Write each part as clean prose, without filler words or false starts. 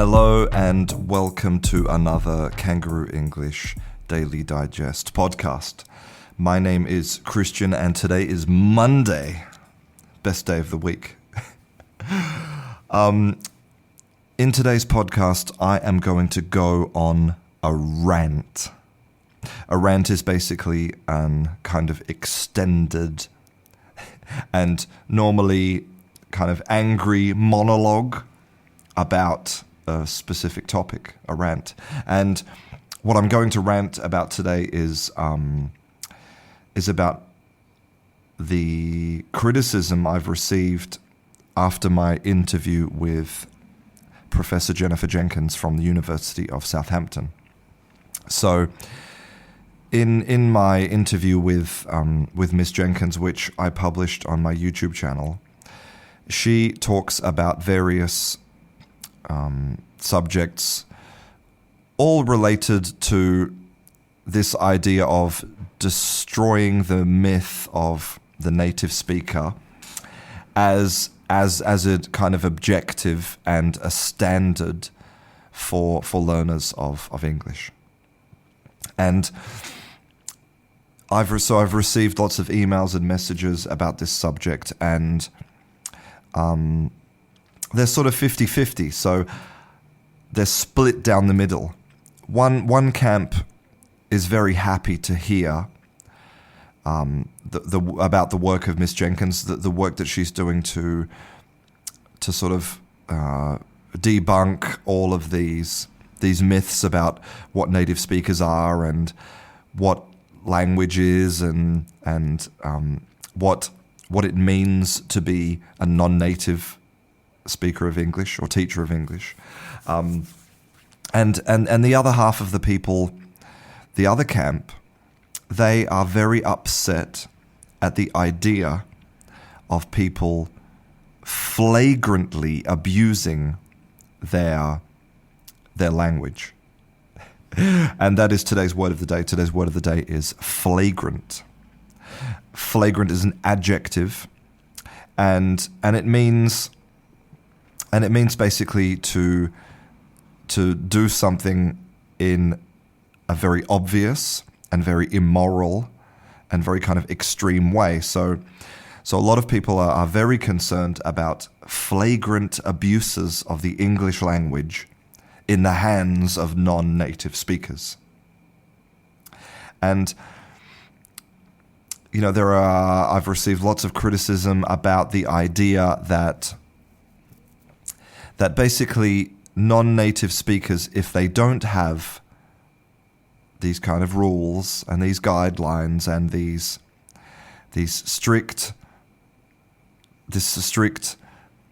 Hello and welcome to another Kangaroo English Daily Digest podcast. My name is Christian and today is Monday, best day of the week. In today's podcast, I am going to go on a rant. A rant is basically an kind of extended and normally kind of angry monologue about a specific topic, a rant. And what I'm going to rant about today is about the criticism I've received after my interview with Professor Jennifer Jenkins from the University of Southampton. So, in my interview with Miss Jenkins, which I published on my YouTube channel, she talks about various subjects, all related to this idea of destroying the myth of the native speaker as a kind of objective and a standard for learners of English. And I've received lots of emails and messages about this subject, and they're sort of 50-50, so they're split down the middle. One camp is very happy to hear about the work of Miss Jenkins, the work that she's doing to sort of debunk all of these myths about what native speakers are and what language is and what it means to be a non-native speaker of English or teacher of English. And the other half of the people, the other camp, they are very upset at the idea of people flagrantly abusing their language. And that is today's word of the day. Today's word of the day is flagrant. Flagrant is an adjective, and it means basically to do something in a very obvious and very immoral and very kind of extreme way. So a lot of people are very concerned about flagrant abuses of the English language in the hands of non-native speakers. And you know, I've received lots of criticism about the idea that basically non-native speakers, if they don't have these kind of rules and these guidelines and these strict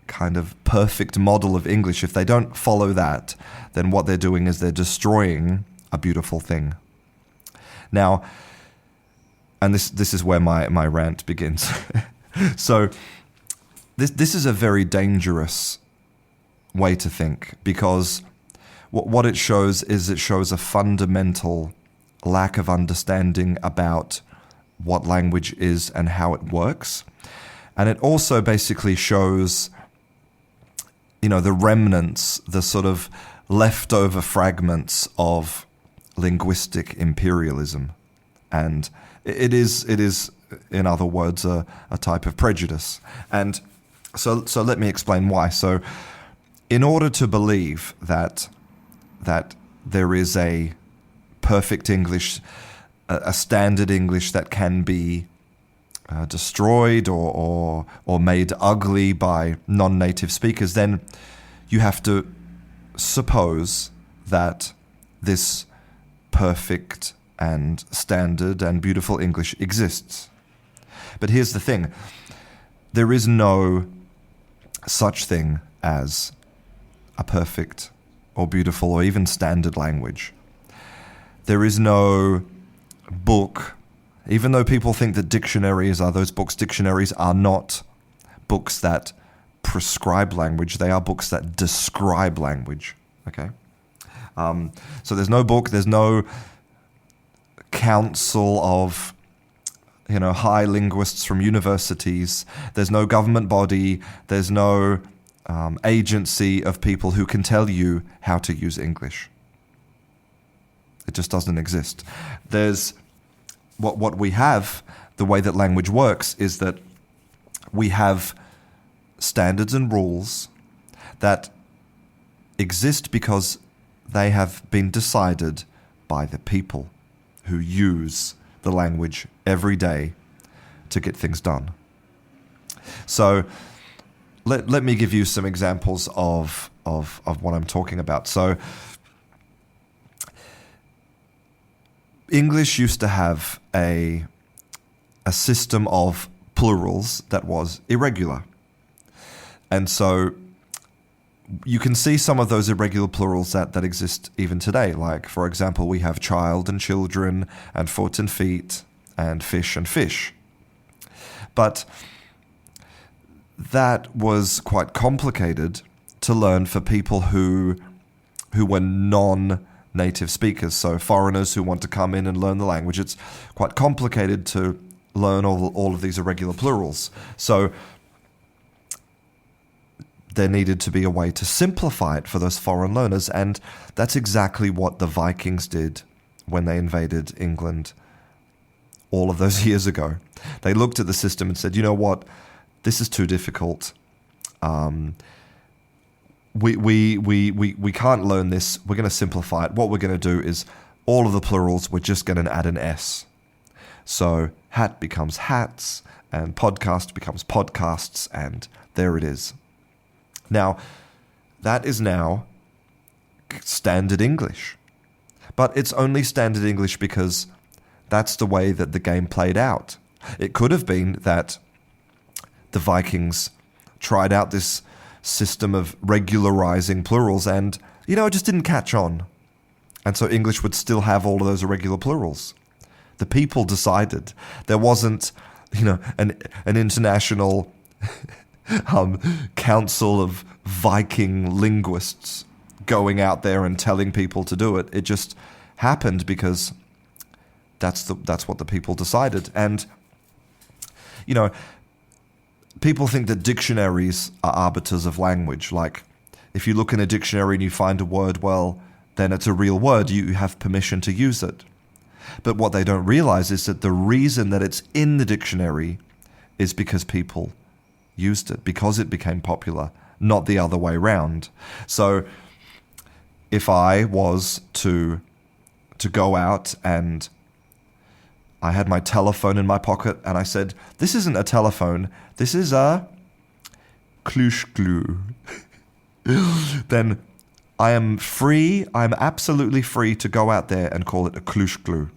kind of perfect model of English, if they don't follow that, then what they're doing is they're destroying a beautiful thing. Now, and this is where my rant begins. So this is a very dangerous way to think, because what it shows is it shows a fundamental lack of understanding about what language is and how it works. And it also basically shows, you know, the remnants, the sort of leftover fragments of linguistic imperialism. And it is, in other words, a type of prejudice. And so let me explain why. So in order to believe that there is a perfect English, a standard English that can be destroyed or made ugly by non-native speakers, then you have to suppose that this perfect and standard and beautiful English exists. But here's the thing. There is no such thing as a perfect or beautiful or even standard language. There is no book, even though people think that dictionaries are those books. Dictionaries are not books that prescribe language. They are books that describe language. Okay? So there's no book, there's no council of high linguists from universities, there's no government body, there's no agency of people who can tell you how to use English. It just doesn't exist. There's what we have, the way that language works, is that we have standards and rules that exist because they have been decided by the people who use the language every day to get things done. So let me give you some examples of what I'm talking about. So English used to have a system of plurals that was irregular. And so you can see some of those irregular plurals that exist even today. Like, for example, we have child and children, and foot and feet, and fish. But that was quite complicated to learn for people who were non-native speakers. So foreigners who want to come in and learn the language, it's quite complicated to learn all of these irregular plurals. So there needed to be a way to simplify it for those foreign learners, and that's exactly what the Vikings did when they invaded England all of those years ago. They looked at the system and said, you know what, this is too difficult. We can't learn this. We're going to simplify it. What we're going to do is all of the plurals, we're just going to add an S. So hat becomes hats, and podcast becomes podcasts, and there it is. Now, that is now standard English. But it's only standard English because that's the way that the game played out. It could have been that the Vikings tried out this system of regularizing plurals and, it just didn't catch on. And so English would still have all of those irregular plurals. The people decided. There wasn't, an international council of Viking linguists going out there and telling people to do it. It just happened because that's what the people decided. And people think that dictionaries are arbiters of language. Like, if you look in a dictionary and you find a word, well, then it's a real word. You have permission to use it. But what they don't realize is that the reason that it's in the dictionary is because people used it, because it became popular, not the other way round. So if I was to go out and I had my telephone in my pocket and I said, this isn't a telephone, this is a Klüschglue, then I'm absolutely free to go out there and call it a Klüschglue.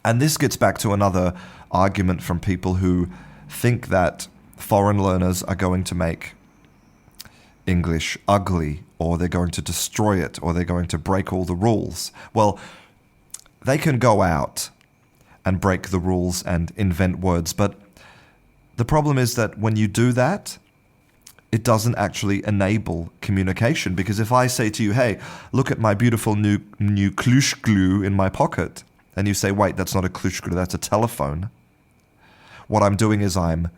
And this gets back to another argument from people who think that foreign learners are going to make English ugly, or they're going to destroy it, or they're going to break all the rules. Well, they can go out and break the rules and invent words, but the problem is that when you do that, it doesn't actually enable communication. Because if I say to you, hey, look at my beautiful new Klüschglue in my pocket, and you say, wait, that's not a Klüschglue, that's a telephone, what I'm doing is I'm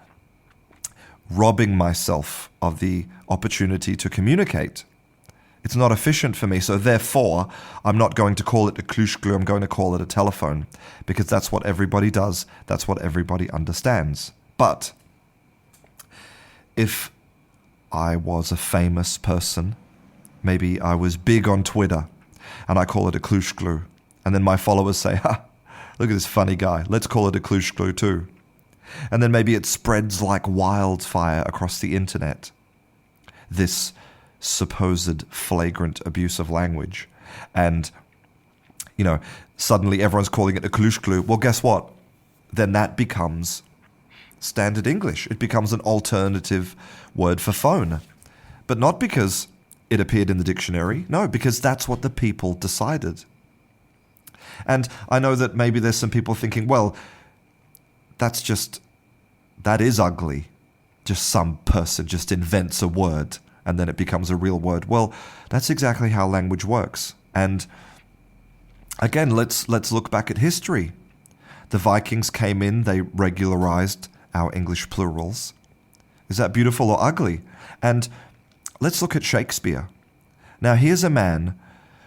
robbing myself of the opportunity to communicate. It's not efficient for me, so therefore, I'm not going to call it a Klüschglue, I'm going to call it a telephone, because that's what everybody does, that's what everybody understands. But if I was a famous person, maybe I was big on Twitter, and I call it a Klüschglue, and then my followers say, look at this funny guy, let's call it a Klüschglue too. And then maybe it spreads like wildfire across the internet, this supposed flagrant abuse of language. And, suddenly everyone's calling it a Klüschglue. Well, guess what? Then that becomes standard English. It becomes an alternative word for phone. But not because it appeared in the dictionary. No, because that's what the people decided. And I know that maybe there's some people thinking, well, that is ugly. Just some person just invents a word and then it becomes a real word. Well, that's exactly how language works. And again, let's look back at history. The Vikings came in, they regularized our English plurals. Is that beautiful or ugly? And let's look at Shakespeare. Now, here's a man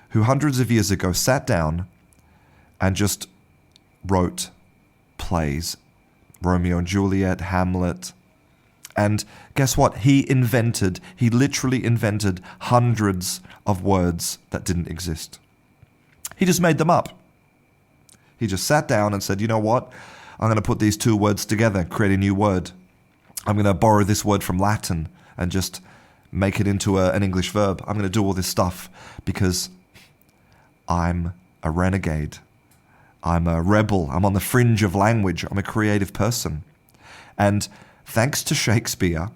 who hundreds of years ago sat down and just wrote plays. Romeo and Juliet, Hamlet. And guess what? He literally invented hundreds of words that didn't exist. He just made them up. He just sat down and said, you know what? I'm going to put these two words together, create a new word. I'm going to borrow this word from Latin and just make it into an English verb. I'm going to do all this stuff because I'm a renegade. I'm a rebel. I'm on the fringe of language. I'm a creative person. And thanks to Shakespeare,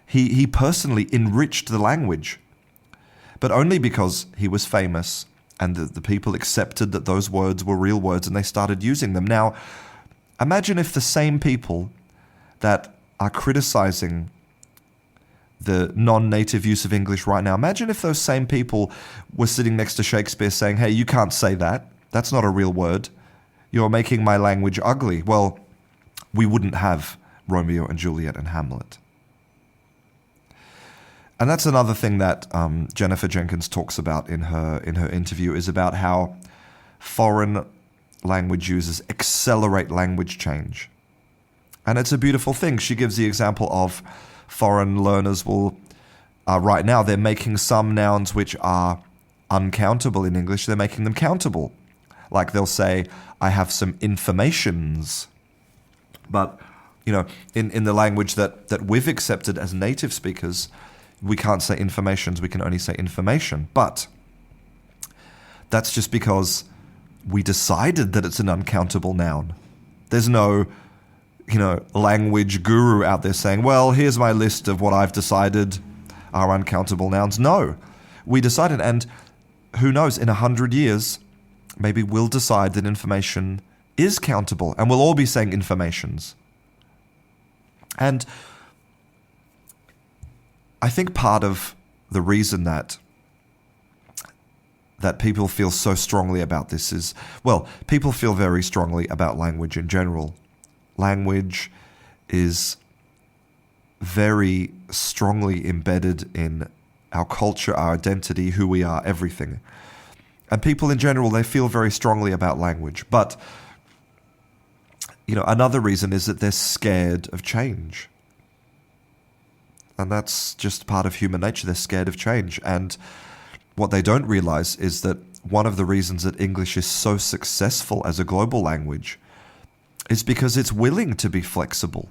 he personally enriched the language, but only because he was famous and the people accepted that those words were real words and they started using them. Now, imagine if the same people that are criticizing the non-native use of English right now, imagine if those same people were sitting next to Shakespeare saying, hey, you can't say that. That's not a real word. You're making my language ugly. Well, we wouldn't have Romeo and Juliet and Hamlet. And that's another thing that Jennifer Jenkins talks about in her interview, is about how foreign language users accelerate language change. And it's a beautiful thing. She gives the example of foreign learners right now, they're making some nouns which are uncountable in English, they're making them countable. Like they'll say, I have some informations. But, in the language that we've accepted as native speakers, we can't say informations, we can only say information. But that's just because we decided that it's an uncountable noun. There's no, language guru out there saying, well, here's my list of what I've decided are uncountable nouns. No, we decided, and who knows, in 100 years, maybe we'll decide that information is countable, and we'll all be saying informations. And I think part of the reason that people feel so strongly about this is, well, people feel very strongly about language in general. Language is very strongly embedded in our culture, our identity, who we are, everything. And people in general, they feel very strongly about language. But, another reason is that they're scared of change. And that's just part of human nature. They're scared of change. And what they don't realize is that one of the reasons that English is so successful as a global language is because it's willing to be flexible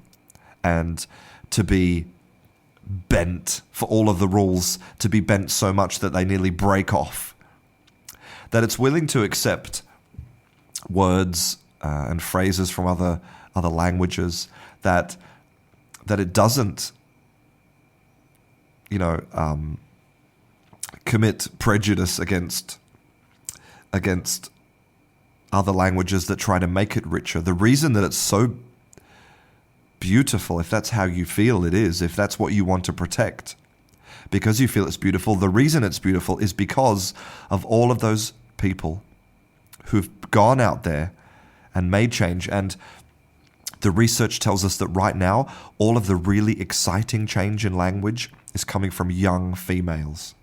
and to be bent for all of the rules, to be bent so much that they nearly break off. That it's willing to accept words and phrases from other languages, that it doesn't, commit prejudice against other languages that try to make it richer. The reason that it's so beautiful, if that's how you feel it is, if that's what you want to protect, because you feel it's beautiful, the reason it's beautiful is because of all of those people who've gone out there and made change. And the research tells us that right now, all of the really exciting change in language is coming from young females.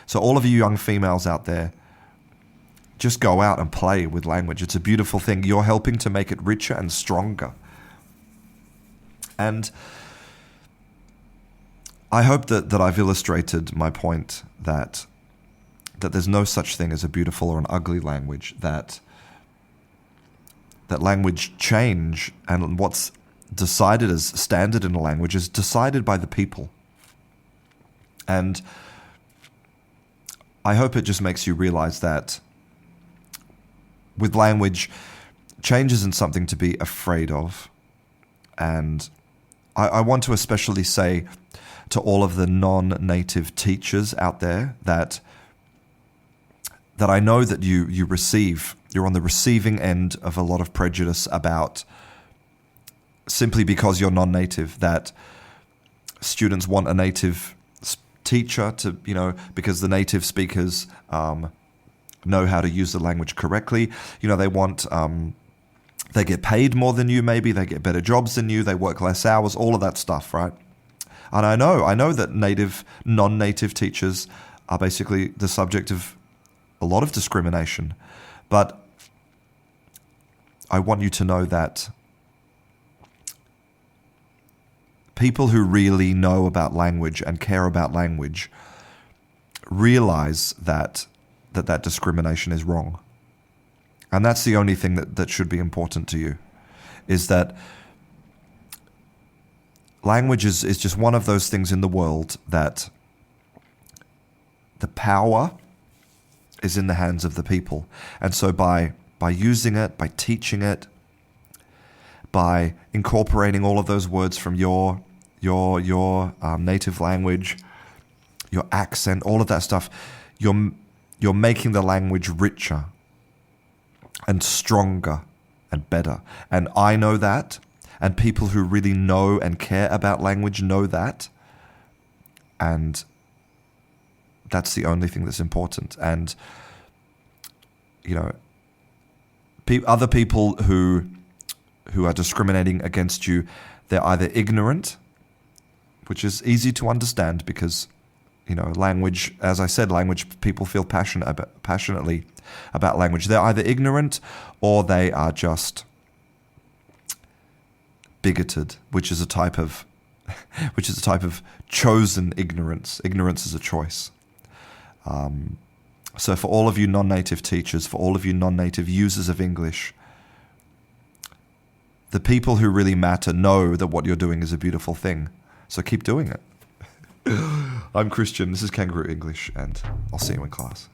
So all of you young females out there, just go out and play with language. It's a beautiful thing. You're helping to make it richer and stronger. And I hope that I've illustrated my point that there's no such thing as a beautiful or an ugly language, that language change and what's decided as standard in a language is decided by the people. And I hope it just makes you realize that with language, change isn't something to be afraid of. And I want to especially say to all of the non-native teachers out there that I know that you're on the receiving end of a lot of prejudice about, simply because you're non-native, that students want a native teacher to, because the native speakers know how to use the language correctly. They want, they get paid more than you maybe, they get better jobs than you, they work less hours, all of that stuff, right? And I know that non-native teachers are basically the subject of a lot of discrimination. But I want you to know that people who really know about language and care about language realize that discrimination is wrong. And that's the only thing that should be important to you, is that language is just one of those things in the world that the power is in the hands of the people. And so by using it, by teaching it, by incorporating all of those words from your native language, your accent, all of that stuff, you're making the language richer and stronger and better. And I know that, and people who really know and care about language know that, and that's the only thing that's important. And other people who are discriminating against you, they're either ignorant, which is easy to understand because language, as I said, people feel passionately about language. They're either ignorant or they are just bigoted, which is a type of chosen ignorance. Ignorance is a choice. So for all of you non-native teachers, for all of you non-native users of English, the people who really matter know that what you're doing is a beautiful thing. So keep doing it. I'm Christian, this is Kangaroo English, and I'll see you in class.